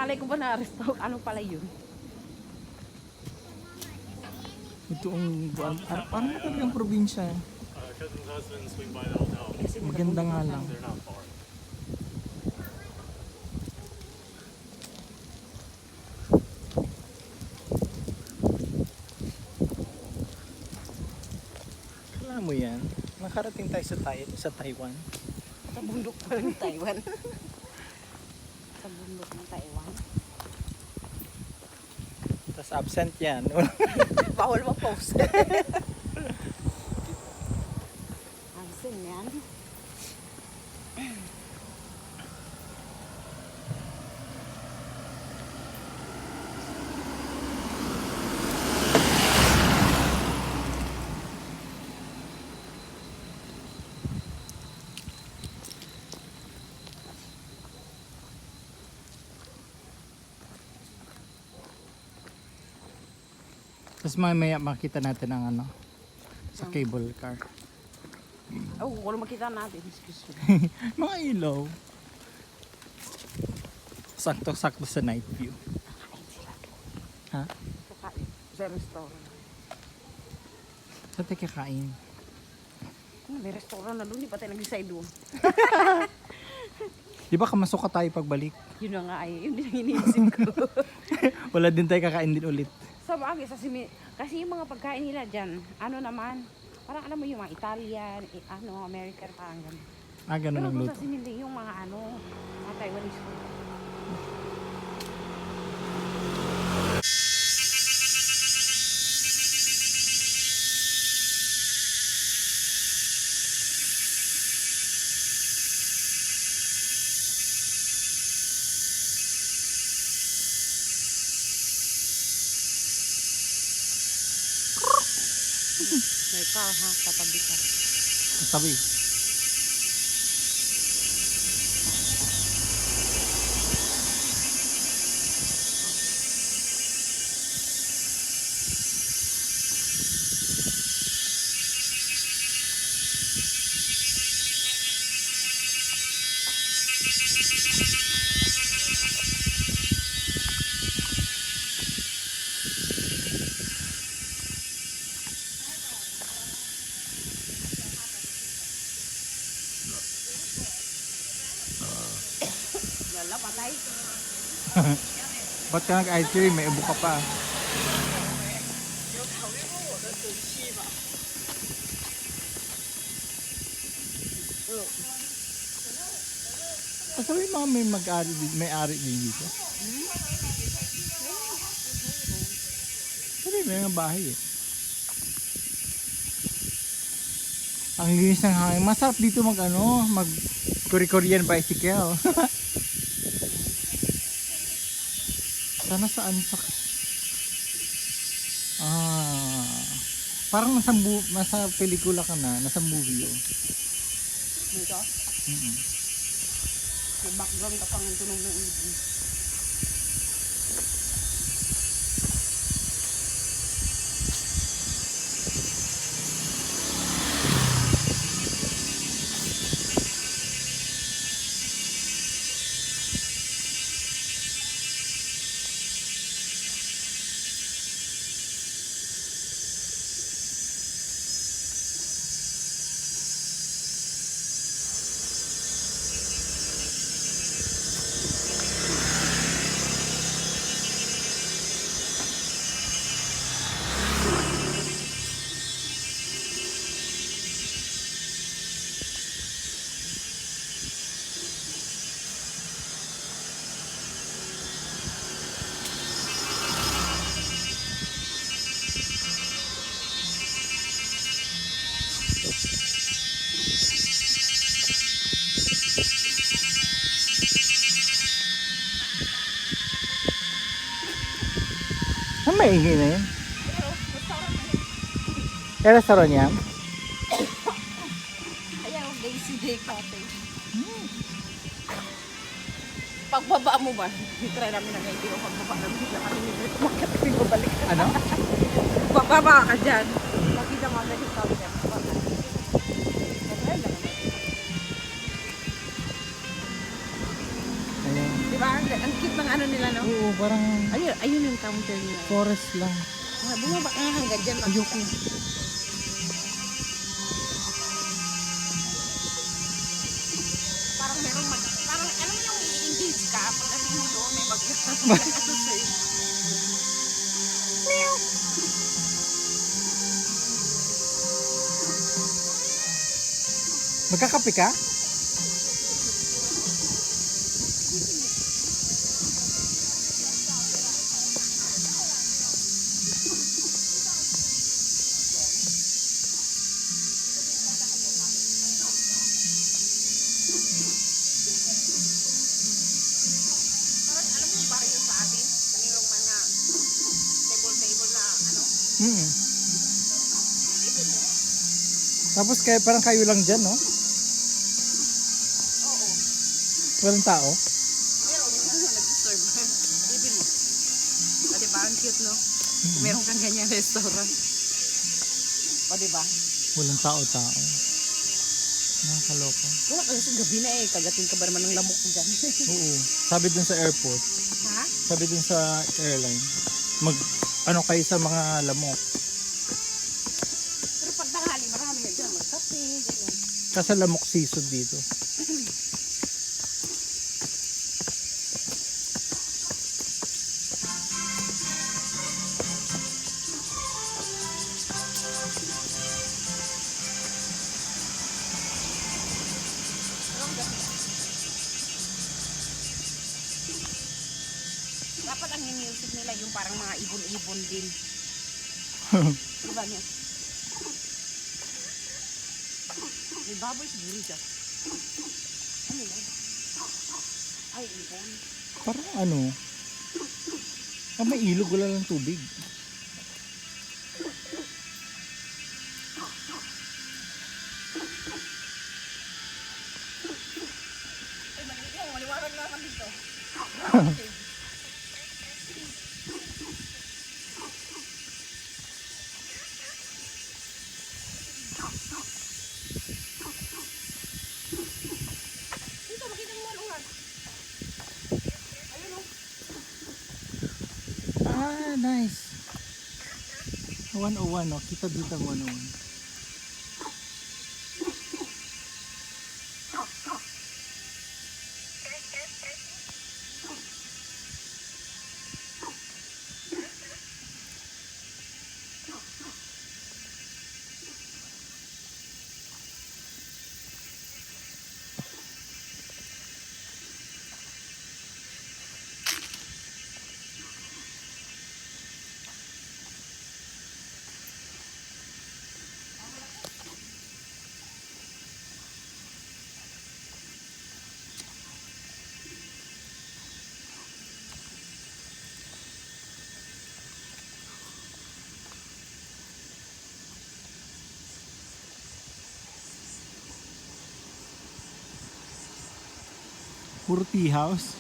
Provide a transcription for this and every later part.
malay ko ba na resto? Ano pala yun? Ito ang parang talagang probinsya. Cousin's husband swing by the hotel. Maganda nga lang. They're not far. Alam mo yan, nakarating tayo sa Taiwan. Sa bundok pa ng Taiwan. Sa bundok ng Taiwan. Tapos absent yan. Bawal mag-post. Absent yan. Tapos mamaya makita natin ang ano sa cable car. Oh, wala makita natin. Excuse me. Mga ilaw. Sakto-sakto sa night view. Ha? Kakain. Sa restaurant. Saan tayo kakain? May restaurant na doon. Di pa tayo nag-decide doon. Di ba kamasuka tayo pagbalik? Yun na nga ay. Yun din ang iniisip ko. Wala din tayo kakain din ulit. Sa bagay, kasi yung mga pagkain nila dyan, ano naman, parang alam mo yung mga Italian, American, parang gano'n. Ah, ganun Pero ang kung luto. sa simili, yung mga mga Taiwanese food. May car ha, tatabi ka. Sabi. Lala, patay. Ba't ka nag-ice cream? May ubo ka pa. Sabi mga may-ari din dito. Sabi may mga bahay eh. Ang linis ng hangin. Masarap dito mag Korean bicycle. Sana saan sa parang nasa pelikula ka na, nasa movie yun. Dito? May background ka pang tunog ng ibig. Ang maingay na yun. Eh, restaurant yan? Ayan, Daisy Day Cafe. Pagbaba mo ba? Try namin na ngayon. Pero pagbaba namin bigla kami nito. Bakit kami babalik? Ano? Bababa ka dyan. Makita mo agad yung counter. Ayun. Di Diba? Ang cute ng ano nila, no? Oo, parang Ayun yung counter nila. forest lang. Bumaba nga hanggang dyan. Ayoko. Parang merong parang alam mo yung i-engage ka pagdating mo doon may ano sa'yo. Magkakape ka? Parang alam mo yung barrio sa atin, kanirong mga table na ano. Mm. Isipin mo. Tapos kaya parang kayo lang dyan, no? Oo. Walang tao. Meron yung ano nag-serve. Isipin mo. O diba? Ang cute, no? Meron kang ganyan restaurant. O diba? Walang tao-tao. Nakakaloka. Wala kasi gabi na eh. Kagating ka ba naman ng lamok dyan? Oo. Sabi dun sa airport, Ha? sabi dun sa airline, ano kayo sa mga lamok. Pero pag tanghali, marami nga dyan. Magkape, ganyan. Kasi lamok season dito. Dapat ang music nila yung parang mga ibon-ibon din. Diba niya? May baboy siguro dyan. Ano yan? Ay, ibon. Parang ano, may ilog, wala lang tubig. Ay, maliit lang. Maliwarag naman dito. Dito, makita mo ano nga. Ayun o. Ah, nice. 101, no? Kita dito ang 101. Puro tea house.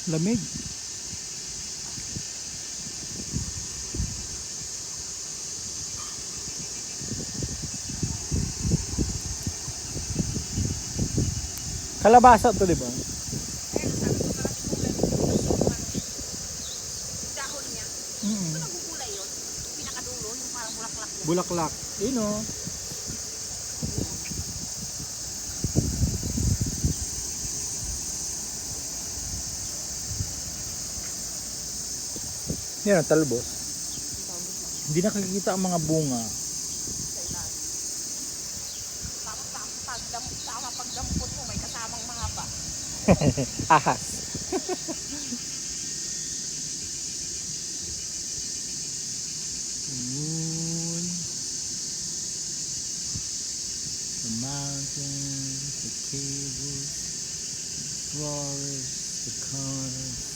Lamig. Kalabasa to, di ba? Ayun, sabi ko, sarap yung kulay. Bulaklak. Yun o. Yan, talbos. Hindi nakikita ang mga bunga. Pagdampot mo, may kasamang mahaba. Ahas. Moon. The mountains, the caves, the forest, the cars.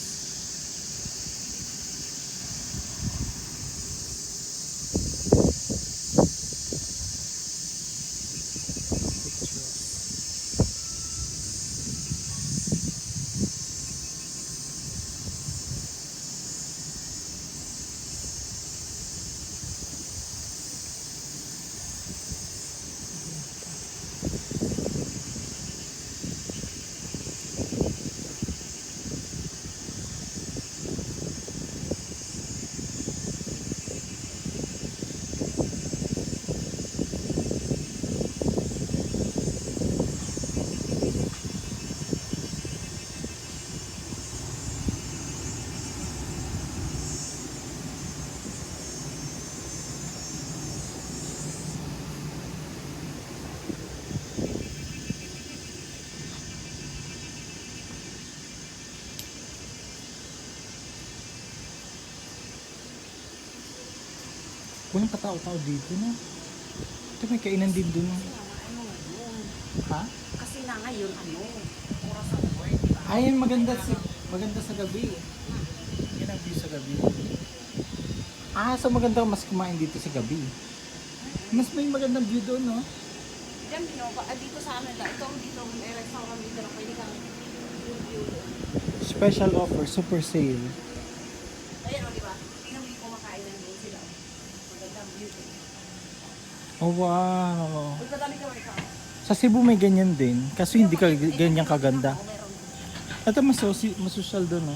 Walang katao-tao dito, no? Ito may kainan din dun. Ano yun? Ha? Kasi na ngayon, oras ang work. Ayun, maganda sa gabi. Yan ang view sa gabi. Ah, so maganda mas kumain dito sa gabi. Mas may magandang view doon, no? Diyan, dito sa amin lang. Ito, dito, may restaurant dito lang. Pwede kang view. Special offer, super sale. Ayan, di ba? Tingnan mo yung kumakain ng doon sila. Magandang view. Oh, wow. Uy, kadami ka ikaw. Sa Cebu may ganyan din. Kaso hindi ka ganyan kaganda. Meron. Ito mas social doon, no?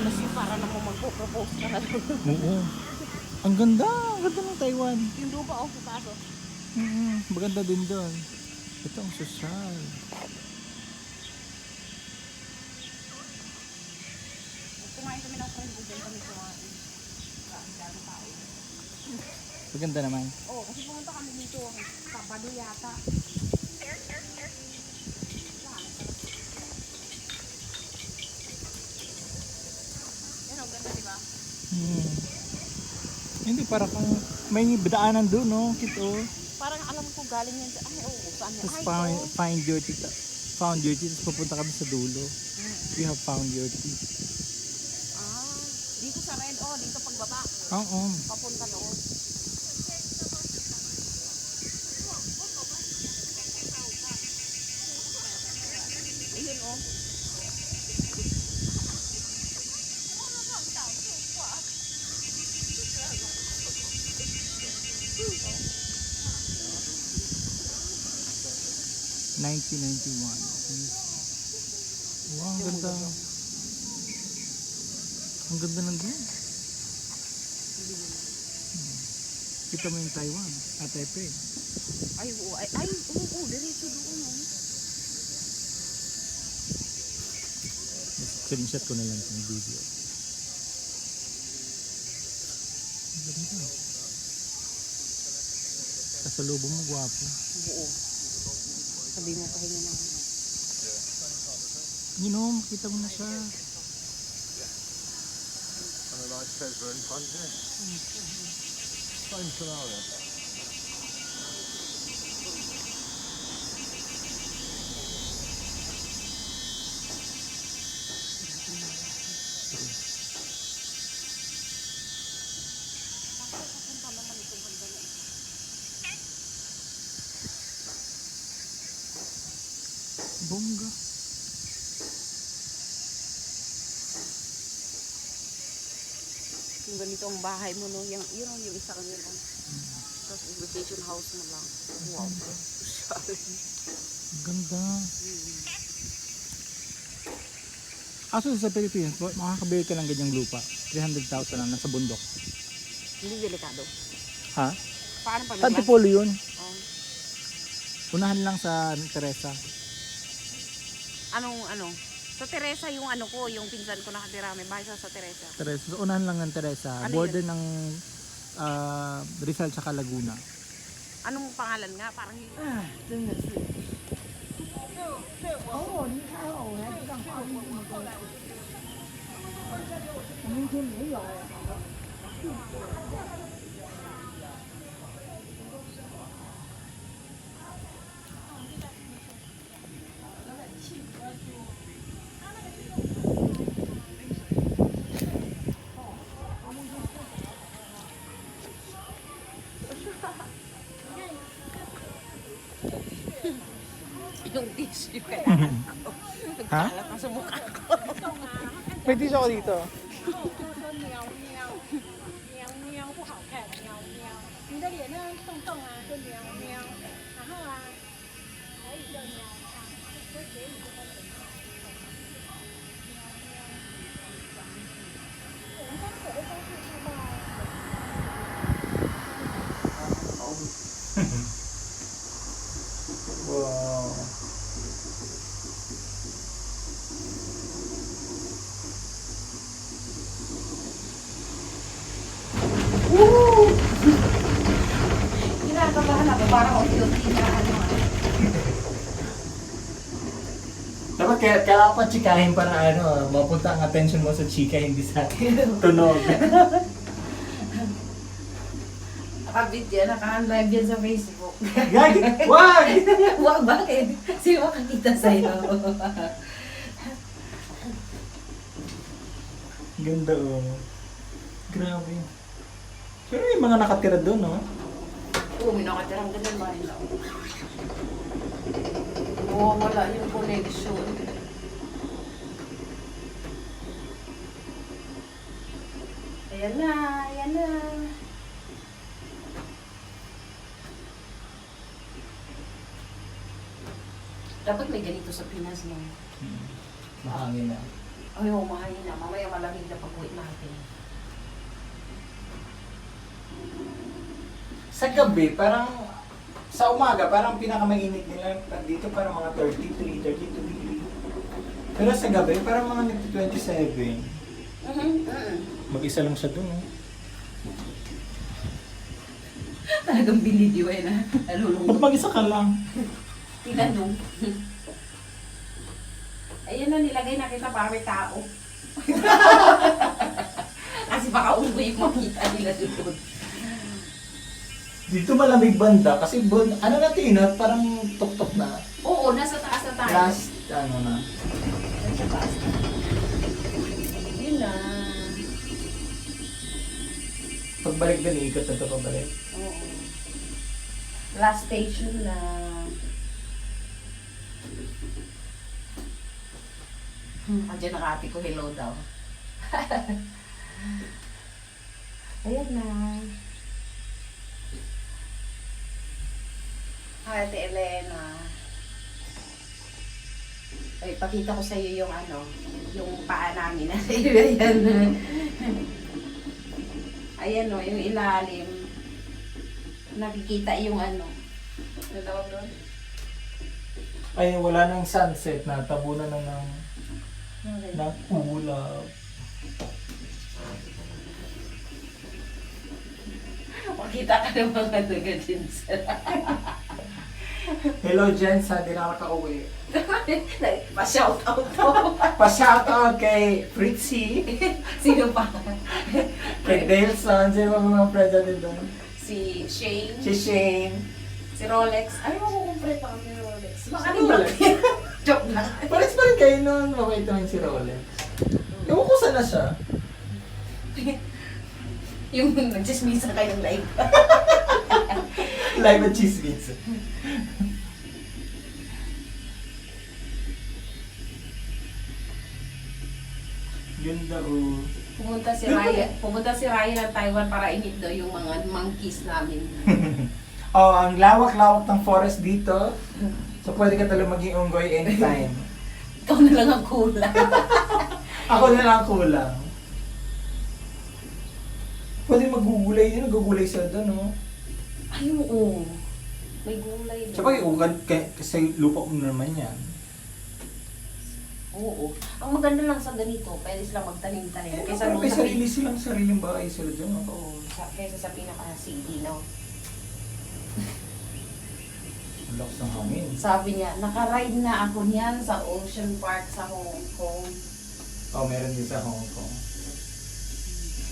Mas yung para na mo magpo-propose ka na doon. Oo. Ang ganda ng Taiwan. Yung lupa, sa taso. Maganda din doon. Ito ang social. Kumain kami ng friend ko din kami kumain. Dami tao. Maganda naman. Oo, kasi pumunta kami dito. Sabado yata. Yan, ang ganda, di ba? Hindi, para kung may daanan doon, no? Kito. Parang alam ko galing yan sa, saan yan? Tapos find your tea. Found your tea. Tapos pupunta kami sa dulo. We have found your tea. Dito sa Red, dito pagbaba. Oo. Papunta doon. Ayun, 1991. Wow, ang ganda. Ang ganda ng doon. Kita mo yung Taiwan at Taipei. Ay, diretso doon. Screenshot ko na lang yung video. Ang ganda. Kasalubong mo, gwapo. Buo. Sabi mo pahinga na. You know, makita mo na siya. Bongga. Kung ganito ang bahay mo, no? Yung isa kanila. Tapos invitation house mo lang. Wow. Ganda. Kaso sa Pilipinas, makakabili ka ng ganyang lupa. 300,000 lang nasa bundok. Hindi delikado. Ha? Paano pag Sa Antipolo yun. Oh. Unahan lang sa Teresa. Anong? Sa Teresa yung ano ko, yung pinsan ko nakatira. May bahay sa Teresa. Teresa. So, unahan lang ng Teresa. Ano Border ng Rizal tsaka Laguna. Anong pangalan nga? Parang yung tissue kaya ako. Ha? Nagkalat na sa mukha ko. May tissue ako dito. 喵不好看，喵喵。你的脸呢动动啊，就喵喵。然后啊，可以就喵啊，就可以就会喵。我们家水的都是住到。 Wow. Kinakabahan ako, parang unti-unti na ano. Dapat kaya pa chikahin para ano, mapunta ang attention mo sa chika, hindi sa tunog. Nakabidya, naka-live yan sa Facebook. Gagi! Wag! Wag, bakit? Sino makakita sa'yo? Ganda oh. Grabe. Pero may mga nakatira doon, no? Oo, may nakatirang ganun ba nila? Oo, wala yung connection. Ayan na, ayan na. Dapat may ganito sa Pinas, no? Mahangin na. Ay, oo, mahangin na. Mamaya malamig na pag-uwi natin. Sa gabi, parang sa umaga, parang pinakamainit nila dito parang mga 33, 32 degree. Pero sa gabi, parang mga nagti-27. Mag-isa lang siya doon, no? Talagang binidyo eh na. Ba't Nalulungkot. mag-isa ka lang? Tinanong. Ayun na, nilagay na kita para may tao. Kasi baka unggoy yung makita nila doon. Dito malamig banda kasi ano na tinat, parang tok-tok na. Oo, nasa taas na tayo. Last, ano na. Nasa taas na. Yun na. Pagbalik din, ikot na ito pabalik. Oo. Last station na. Andiyan ang ate ko, hello daw. Ayan na. Hi, Ate Elena. Ay, pakita ko sa iyo yung ano, yung paa namin. Ayan. Ayan o, yung ilalim. Nakikita yung ano. Ano tawag doon? Ay, wala nang sunset na, tabunan na ng ulap. Makita ka ng mga taga-jeans. Hello Jens, hindi na nakaka-uwi. Pa-shoutout to. Pa-shoutout kay Fritzy, Sino pa? kay Daleson, sino ba mga president doon? Si Shane. Si Shane. Si Rolex. Ay, makukumpret ako ni Rolex. Baka Si rin Rolex? Joke lang. Pares pa rin kayo noon, mabait naman si Rolex. Ewan ko sana siya. Yung nagsismisa kayong live. Live at chismis. Ganda oh. Pumunta si Ryan ng Taiwan para i-meet daw yung mga monkeys namin. Oh, ang lawak-lawak ng forest dito. So pwede ka talagang maging unggoy anytime. Ikaw na lang ang kulang. Ako na lang kulang. Pwede magugulay din, nagugulay sila doon, no? Ay, oo. May gulay Tsaka kasi lupa ko naman yan. Oo. Ang maganda lang sa ganito, pwede silang magtanim-tanim. Kaysa Parang nung may sa sariling bahay sila doon, no? Oo, kaysa sa pinaka-CD, no? Ang lakas ng hangin. Sabi niya, nakaride na ako niyan sa Ocean Park sa Hong Kong. Oh, meron din sa Hong Kong.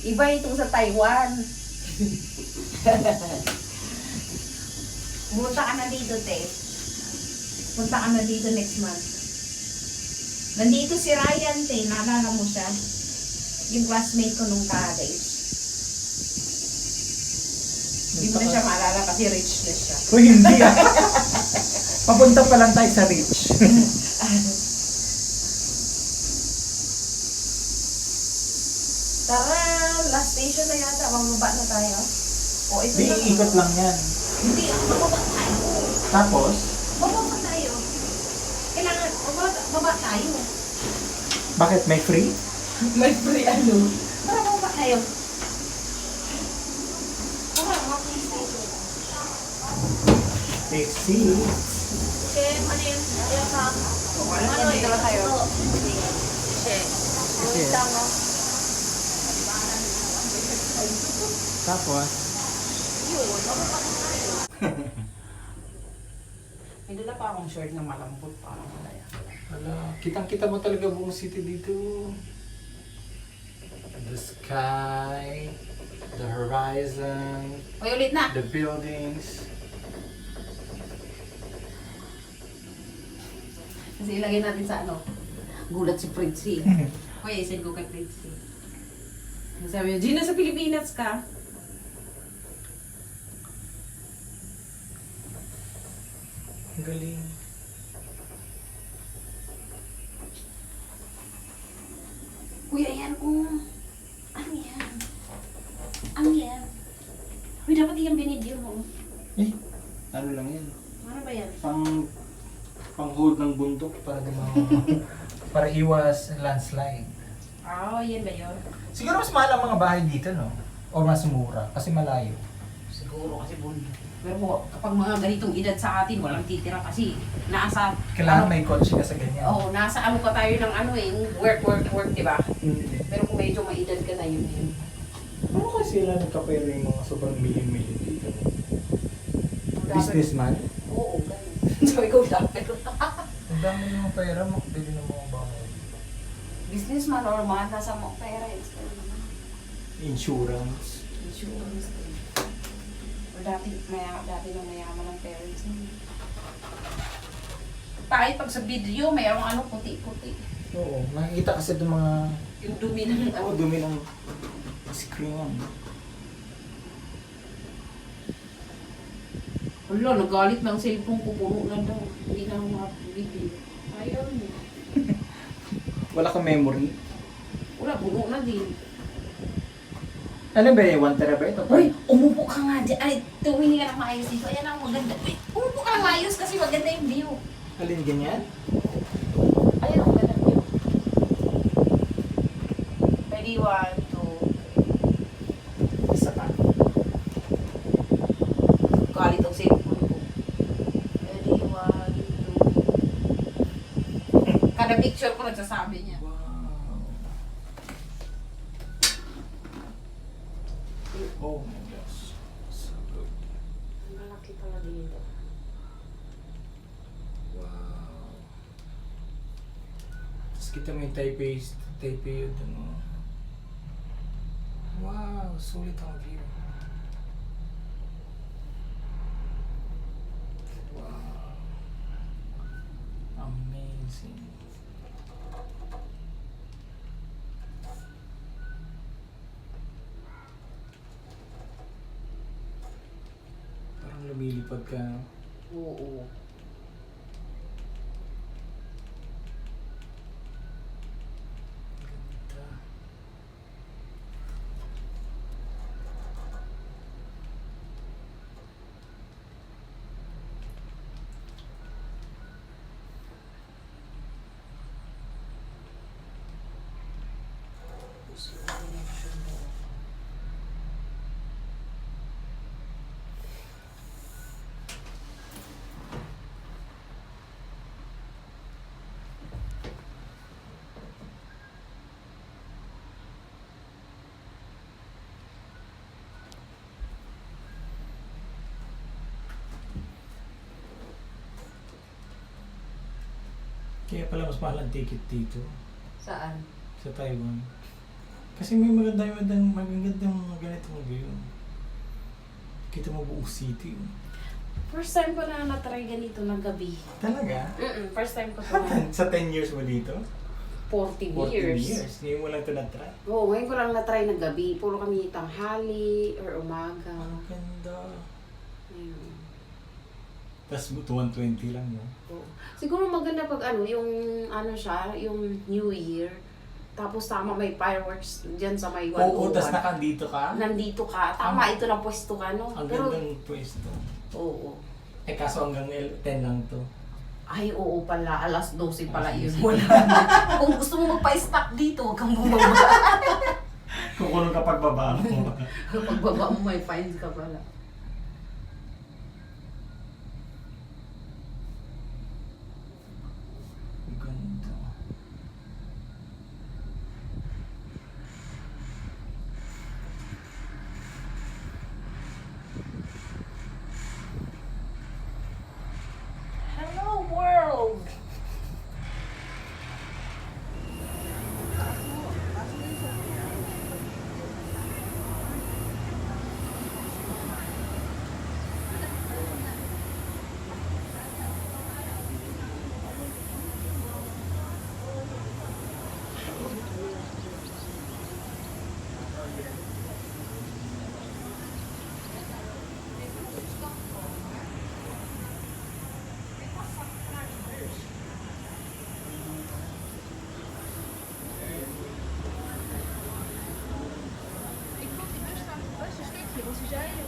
Iba itong sa Taiwan. Pumunta ka na dito, te. Punta ka na dito next month. Nandito si Ryan, te. Naalala mo siya? Yung classmate ko nung college. Hindi mo na siya maalala kasi rich na siya. Uy, hindi ah. Papunta pa lang tayo sa Rich. Tara, last station na yata. Mamaba na tayo. O, ito Di, na. ikot lang yan. Hindi, bababa tayo. Tapos, Bababa tayo. Kailangan, bababa tayo. bakit may free? May free ano. Para bababa tayo. Tara, mag-please tayo. Taxi. Ano yun? Ano yun? Dito tayo. Tapos, May dala pa akong shirt na malambot pa. wala. Kitang-kita mo talaga buong city dito. The sky, the horizon, Uy, ulit na. the buildings. Kasi ilagay natin sa ano. Gulat si Fritzy. Kuya, isend ko kay Fritzy. Sabi niya, Gina, sa Pilipinas ka? Ang galing. Kuya, yan ano yan? Ano yan? Uy, dapat yung binidyo mo. Eh, ano lang yan? Ano ba yan? Pang-hold ng bundok para di para iwas landslide. Oh, yan ba yun? Siguro mas mahal ang mga bahay dito, no? O mas mura, kasi malayo. Siguro kasi bundok. Pero kapag mga ganitong edad sa atin, walang titira kasi nasa... Kailangan may kotse ka sa ganyan. Oo, nasa ano pa tayo ng ano eh, work, di ba? Hindi. Pero kung medyo may edad ka na yun. Ano kasi sila nagkapera yung mga sobrang million dito? Dapat- Businessman? Oo, ganun. Sabi ko, dapat. Ang dami ng pera, makabili ng mga bahay. Businessman or mga nasa mga pera, Insurance. insurance. O dati nung mayaman ng parents mo. Kahit pag sa video, mayroong ano, puti-puti. Oo, nakikita kasi itong mga Yung dumi ng dumi ng screen. Wala, nagalit ng cellphone ko, puno na daw. Hindi na ako makapag-video. Ayaw niya. Wala kang memory. Wala, puno na din. Ano ba yung 1 terabyte o Uy, umupo ka nga dyan. Ay, tumingin ka ng maayos dito. Ayan ang maganda. Uy, umupo ka ng maayos kasi maganda yung view. Alin ganyan? Ayan ang maganda view. Pwede 1, 2, Isa pa. galit ang cellphone ko. Pwede 1, 2. Kada picture ko nagsasabi niya. Wow. Oh my gosh. So good. Malaki pala dito. Wow. Tapos kita mo yung Taipei yun dun, oh. Wow, sulit ang view. Wow. Amazing. Parang lumilipad ka, no? Oo. Ganda. Kaya pala mas mahal ang ticket dito Saan? sa Taiwan. Kasi may magandang ganitong view. Kita mo buong city. First time ko na na-try ganito ng gabi. Talaga? First time ko to. Sa 10 years mo dito? 40 40 years. years. Ngayon mo lang ito na-try. Oo, ngayon ko lang na-try ng gabi. Puro kami tanghali or umaga. Ang ganda. Ayun. Tapos 120 lang, no? Oo. Siguro maganda pag yung siya, yung New Year. Tapos tama may fireworks dyan sa may 101. Oo, tapos nakandito ka? Nandito ka. Tama, ito na pwesto ka, no? Ang Pero, gandang pwesto. oo. Eh kaso hanggang 10 lang to. Ay, oo pala. Alas 12 pala yun. Wala na. Kung gusto mo magpa-stock dito, huwag kang bumaba. Kukulong ka pagbaba mo. Pagbaba mo, may fines ka pala. Ang ganda. Hello, world! Ik vond die bus staan het beste stukje, want ze zeiden